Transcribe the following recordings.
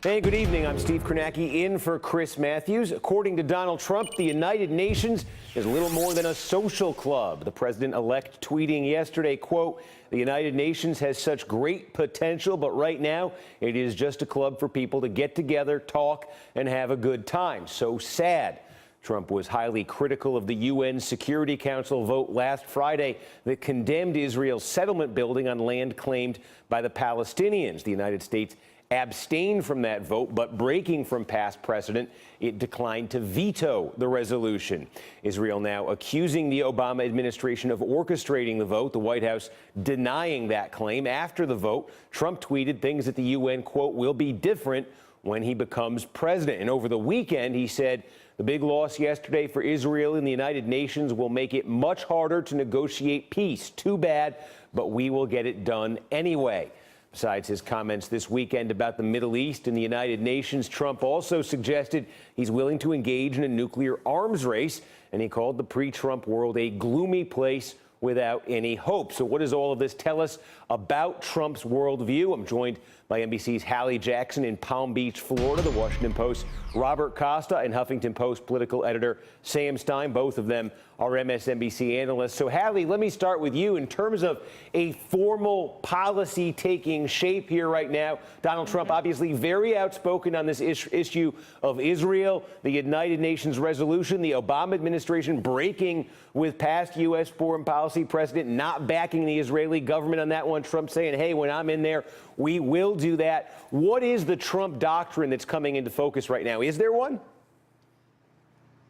Hey, good evening. I'm Steve Kornacki in for Chris Matthews. According to Donald Trump, the United Nations is little more than a social club. The president-elect tweeting yesterday, quote, "The United Nations has such great potential, but right now it is just a club for people to get together, talk, and have a good time. So sad." Trump was highly critical of the UN Security Council vote last Friday that condemned Israel's settlement building on land claimed by the Palestinians. The United States abstained from that vote, but breaking from past precedent, it declined to veto the resolution. Israel now accusing the Obama administration of orchestrating the vote, the White House denying that claim. After the vote, Trump tweeted things at the UN, quote, "will be different when he becomes president." And over the weekend, he said, "The big loss yesterday for Israel in the United Nations will make it much harder to negotiate peace. Too bad, but we will get it done anyway." Besides his comments this weekend about the Middle East and the United Nations, Trump also suggested he's willing to engage in a nuclear arms race, and he called the pre-Trump world a gloomy place without any hope. So what does all of this tell us about Trump's worldview? I'm joined by NBC's Hallie Jackson in Palm Beach, Florida, the Washington Post, Robert Costa, and Huffington Post political editor Sam Stein. Both of them are MSNBC analysts. So, Hallie, let me start with you. In terms of a formal policy taking shape here right now, Donald Trump obviously very outspoken on this issue of Israel, the United Nations resolution, the Obama administration breaking with past U.S. foreign policy precedent, not backing the Israeli government on that one. Trump saying, hey, when I'm in there, we will do that. What is the Trump doctrine that's coming into focus right now? Is there one?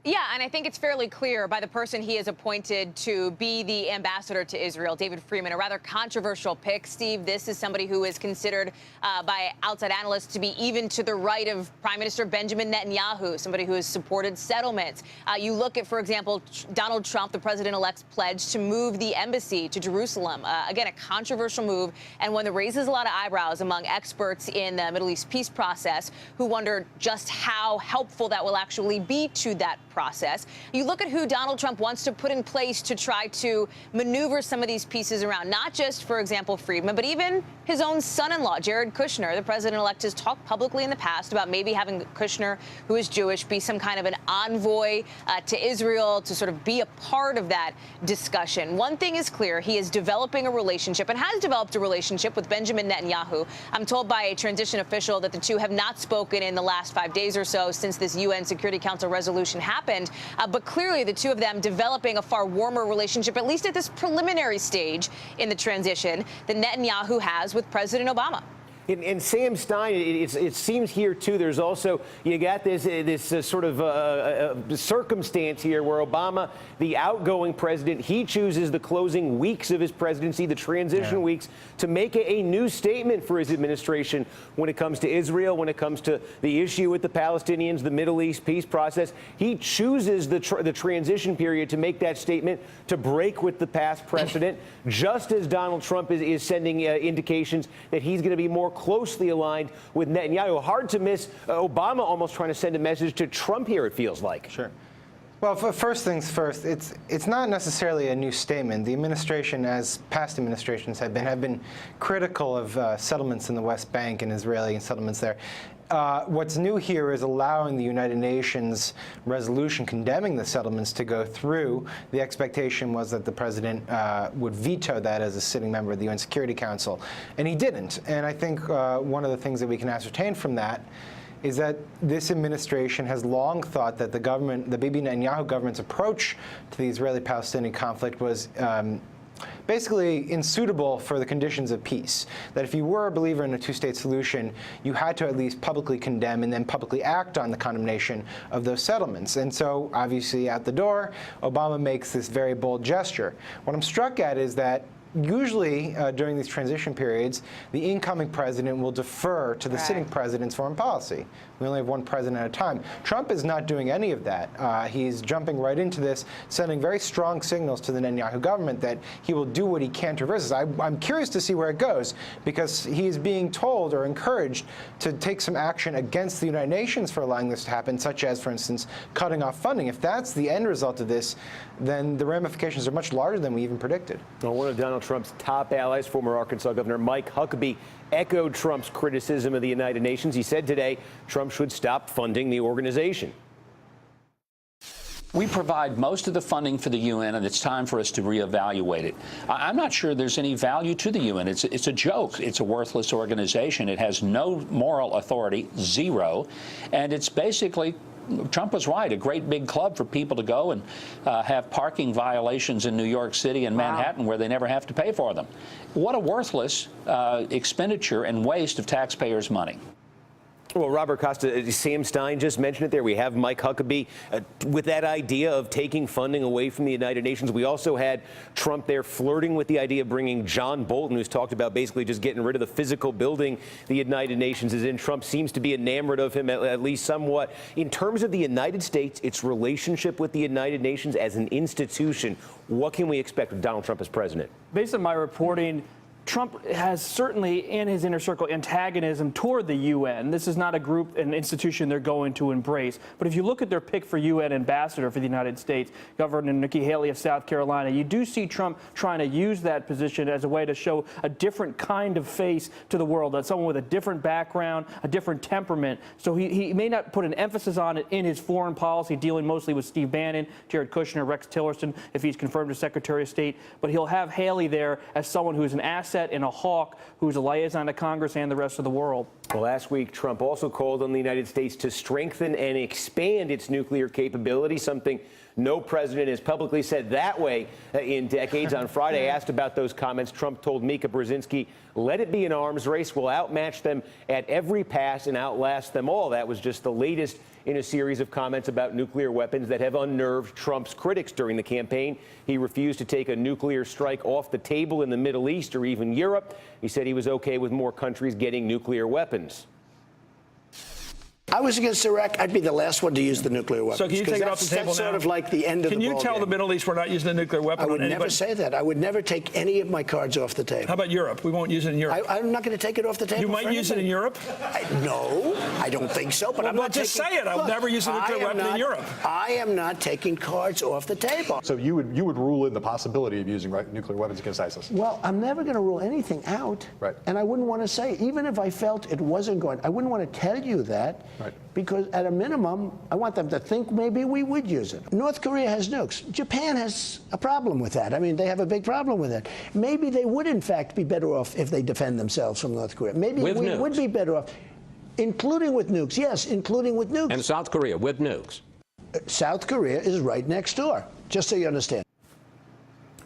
Yeah, and I think it's fairly clear by the person he has appointed to be the ambassador to Israel, David Friedman, a rather controversial pick. Steve, this is somebody who is considered by outside analysts to be even to the right of Prime Minister Benjamin Netanyahu, somebody who has supported settlements. You look at, for example, Donald Trump, the president-elect's pledge to move the embassy to Jerusalem. Again, a controversial move, and one that raises a lot of eyebrows among experts in the Middle East peace process who wonder just how helpful that will actually be to that process. You look at who Donald Trump wants to put in place to try to maneuver some of these pieces around, not just, for example, Friedman, but even his own son-in-law, Jared Kushner. The president-elect has talked publicly in the past about maybe having Kushner, who is Jewish, be some kind of an envoy to Israel to sort of be a part of that discussion. One thing is clear. He is developing a relationship and has developed a relationship with Benjamin Netanyahu. I'm told by a transition official that the two have not spoken in the last 5 days or so since this UN Security Council resolution happened. But clearly the two of them developing a far warmer relationship, at least at this preliminary stage in the transition, that Netanyahu has with President Obama. And Sam Stein, it seems here, too, there's also, you got this sort of circumstance here where Obama, the outgoing president, he chooses the closing weeks of his presidency, the transition weeks, to make a new statement for his administration when it comes to Israel, when it comes to the issue with the Palestinians, the Middle East peace process. He chooses the transition period to make that statement, to break with the past precedent, just as Donald Trump is sending indications that he's going to be more closely aligned with Netanyahu. Hard to miss Obama almost trying to send a message to Trump here, it feels like. Sure. Well, first things first, it's not necessarily a new statement. The administration, as past administrations have been critical of settlements in the West.Bank and Israeli settlements there. What's new here is allowing the United Nations resolution condemning the settlements to go through. The expectation was that the president would veto that as a sitting member of the UN Security Council, and he didn't. And I think one of the things that we can ascertain from that is that this administration has long thought that the Bibi Netanyahu government's approach to the Israeli-Palestinian conflict was basically unsuitable for the conditions of peace. That if you were a believer in a two-state solution, you had to at least publicly condemn and then publicly act on the condemnation of those settlements. And so, obviously, at the door, Obama makes this very bold gesture. What I'm struck at is that usually, during these transition periods, the incoming president will defer to the sitting president's foreign policy. We only have one president at a time. Trump is not doing any of that. He's jumping right into this, sending very strong signals to the Netanyahu government that he will do what he can to reverse this. I'm curious to see where it goes, because he is being told or encouraged to take some action against the United Nations for allowing this to happen, such as, for instance, cutting off funding. If that's the end result of this, then the ramifications are much larger than we even predicted. Well, one of Donald Trump's top allies. Former Arkansas Governor Mike Huckabee echoed Trump's criticism of the United Nations. He said today Trump should stop funding the organization. We provide most of the funding for the UN, and it's time for us to reevaluate it. I'm not sure there's any value to the UN. It's a joke. It's a worthless organization. It has no moral authority, zero, and it's basically, Trump was right, a great big club for people to go and have parking violations in New York City and Manhattan where they never have to pay for them. What a worthless expenditure and waste of taxpayers' money. Well, Robert Costa, Sam Stein just mentioned it there. We have Mike Huckabee with that idea of taking funding away from the United Nations. We also had Trump there flirting with the idea of bringing John Bolton, who's talked about basically just getting rid of the physical building the United Nations is in. Trump seems to be enamored of him, at least somewhat. In terms of the United States, its relationship with the United Nations as an institution, what can we expect with Donald Trump as president? Based on my reporting, Trump has certainly in his inner circle antagonism toward the UN. This is not a group, an institution they're going to embrace. But if you look at their pick for UN ambassador for the United States, Governor Nikki Haley of South Carolina, you do see Trump trying to use that position as a way to show a different kind of face to the world, that someone with a different background, a different temperament. So he may not put an emphasis on it in his foreign policy, dealing mostly with Steve Bannon, Jared Kushner, Rex Tillerson, if he's confirmed as Secretary of State. But he'll have Haley there as someone who's an asset and a hawk, who's a liaison to Congress and the rest of the world. Well, last week, Trump also called on the United States to strengthen and expand its nuclear capability, something no president has publicly said that way in decades. On Friday, asked about those comments, Trump told Mika Brzezinski, let it be an arms race. We'll outmatch them at every pass and outlast them all. That was just the latest in a series of comments about nuclear weapons that have unnerved Trump's critics during the campaign. He refused to take a nuclear strike off the table in the Middle East or even Europe. He said he was okay with more countries getting nuclear weapons. I was against Iraq. I'd be the last one to use the nuclear weapons. So can you take it off the table now? That's sort of like the end of the ballgame. Can you tell the Middle East we're not using a nuclear weapon I would on anybody? never say that. I would never take any of my cards off the table. How about Europe? We won't use it in Europe. I'm not going to take it off the table. You might use it in Europe? No, I don't think so. But I'm not just taking, say it. I would never use a nuclear weapon in Europe. I am not taking cards off the table. So you would rule in the possibility of using nuclear weapons against ISIS? Well, I'm never going to rule anything out. Right. And I wouldn't want to say, even if I felt it wasn't going, I wouldn't want to tell you that. Right. Because at a minimum, I want them to think maybe we would use it. North Korea has nukes. Japan has a problem with that. I mean, they have a big problem with it. Maybe they would, in fact, be better off if they defend themselves from North Korea. Maybe we would be better off, including with nukes. Yes, including with nukes. And South Korea with nukes. South Korea is right next door, just so you understand.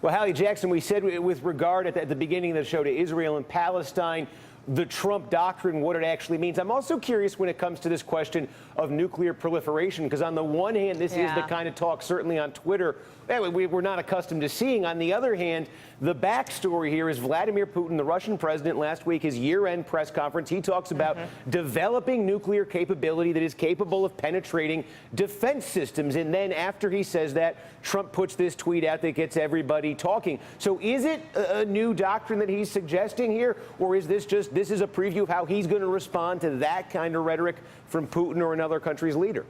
Well, Hallie Jackson, we said with regard at the beginning of the show to Israel and Palestine, the Trump doctrine, what it actually means. I'm also curious when it comes to this question of nuclear proliferation, because on the one hand, this is the kind of talk, certainly on Twitter, we're not accustomed to seeing. On the other hand, the backstory here is Vladimir Putin, the Russian president, last week, his year-end press conference, he talks about developing nuclear capability that is capable of penetrating defense systems. And then after he says that, Trump puts this tweet out that gets everybody talking. So is it a new doctrine that he's suggesting here, or is this just, this is a preview of how he's going to respond to that kind of rhetoric from Putin or another country's leader?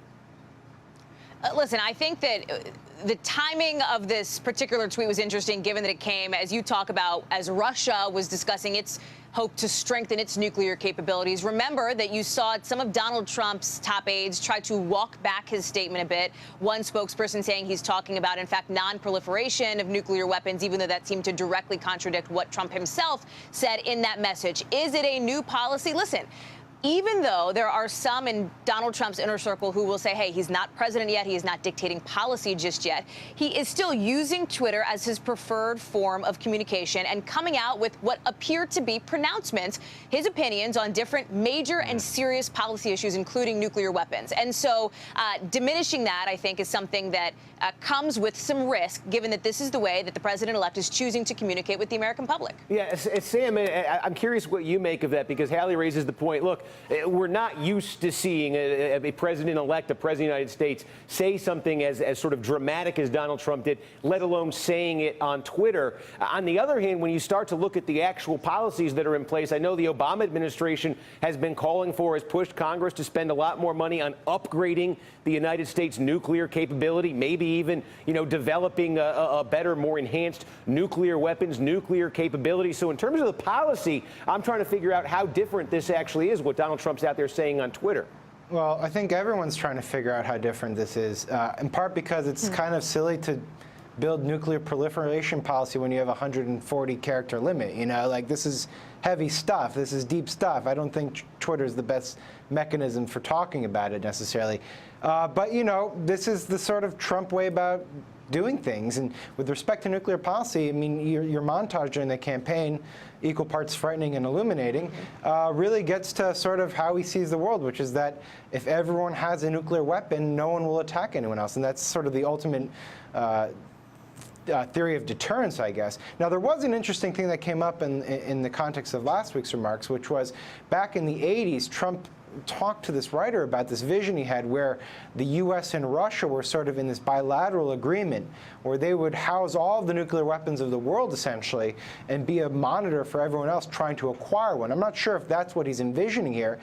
Listen, I think that the timing of this particular tweet was interesting, given that it came, as you talk about, as Russia was discussing its hope to strengthen its nuclear capabilities. Remember that you saw some of Donald Trump's top aides try to walk back his statement a bit. One spokesperson saying he's talking about, in fact, non-proliferation of nuclear weapons, even though that seemed to directly contradict what Trump himself said in that message. Is it a new policy? Listen, even though there are some in Donald Trump's inner circle who will say, hey, he's not president yet, he is not dictating policy just yet, he is still using Twitter as his preferred form of communication and coming out with what appear to be pronouncements, his opinions on different major and serious policy issues, including nuclear weapons. And so diminishing that, I think, is something that comes with some risk, given that this is the way that the president-elect is choosing to communicate with the American public. Yeah, Sam, I'm curious what you make of that, because Hallie raises the point, look, we're not used to seeing a president-elect, a president of the United States, say something as sort of dramatic as Donald Trump did, let alone saying it on Twitter. On the other hand, when you start to look at the actual policies that are in place, I know the Obama administration has been calling for, has pushed Congress to spend a lot more money on upgrading the United States nuclear capability, maybe even, developing a better, more enhanced nuclear weapons, nuclear capability. So in terms of the policy, I'm trying to figure out how different this actually is, what Donald Trump's out there saying on Twitter. Well, I think everyone's trying to figure out how different this is, in part because it's kind of silly to build nuclear proliferation policy when you have a 140-character limit. This is heavy stuff. This is deep stuff. I don't think Twitter is the best mechanism for talking about it necessarily. But, this is the sort of Trump way about doing things. And with respect to nuclear policy, I mean, your montage during the campaign, equal parts frightening and illuminating, really gets to sort of how he sees the world, which is that if everyone has a nuclear weapon, no one will attack anyone else. And that's sort of the ultimate theory of deterrence, I guess. Now, there was an interesting thing that came up in the context of last week's remarks, which was back in the 80s, Trump talked to this writer about this vision he had where the U.S. and Russia were sort of in this bilateral agreement where they would house all of the nuclear weapons of the world, essentially, and be a monitor for everyone else trying to acquire one. I'm not sure if that's what he's envisioning here.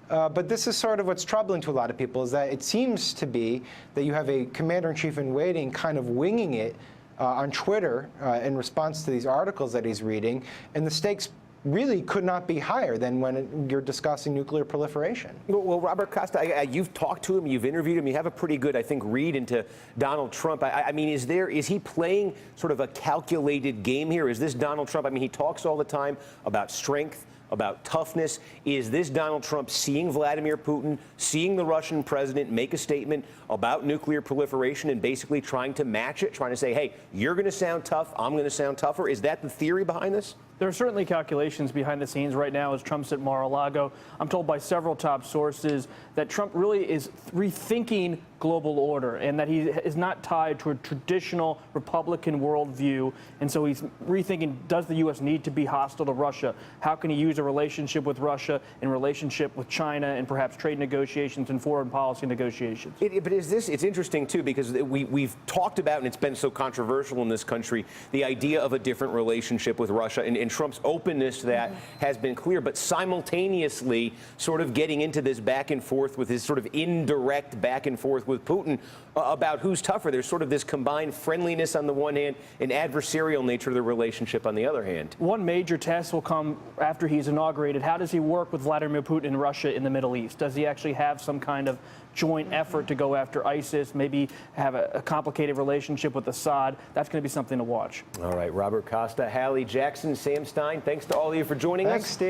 But this is sort of what's troubling to a lot of people, is that it seems to be that you have a commander-in-chief in waiting kind of winging it on Twitter in response to these articles that he's reading, and the stakes really could not be higher than when you're discussing nuclear proliferation. Well, Robert Costa, you've talked to him, you've interviewed him, you have a pretty good, I think, read into Donald Trump. I mean, is he playing sort of a calculated game here? Is this Donald Trump? I mean, he talks all the time about strength, about toughness. Is this Donald Trump seeing Vladimir Putin, seeing the Russian president make a statement about nuclear proliferation and basically trying to match it, trying to say, hey, you're going to sound tough, I'm going to sound tougher? Is that the theory behind this? There are certainly calculations behind the scenes right now as Trump's at Mar-a-Lago. I'm told by several top sources that Trump really is rethinking global order and that he is not tied to a traditional Republican worldview. And so he's rethinking, does the U.S. need to be hostile to Russia? How can he use a relationship with Russia in relationship with China and perhaps trade negotiations and foreign policy negotiations? But it's interesting, too, because we've talked about, and it's been so controversial in this country, the idea of a different relationship with Russia. And Trump's openness to that has been clear, but simultaneously sort of getting into this back and forth with his sort of indirect back and forth with Putin about who's tougher. There's sort of this combined friendliness on the one hand and adversarial nature of the relationship on the other hand. One major test will come after he's inaugurated. How does he work with Vladimir Putin and Russia in the Middle East? Does he actually have some kind of joint effort to go after ISIS, maybe have a complicated relationship with Assad? That's going to be something to watch. All right, Robert Costa, Hallie Jackson, Sam Stein, thanks to all of you for joining us. Thanks, Steve.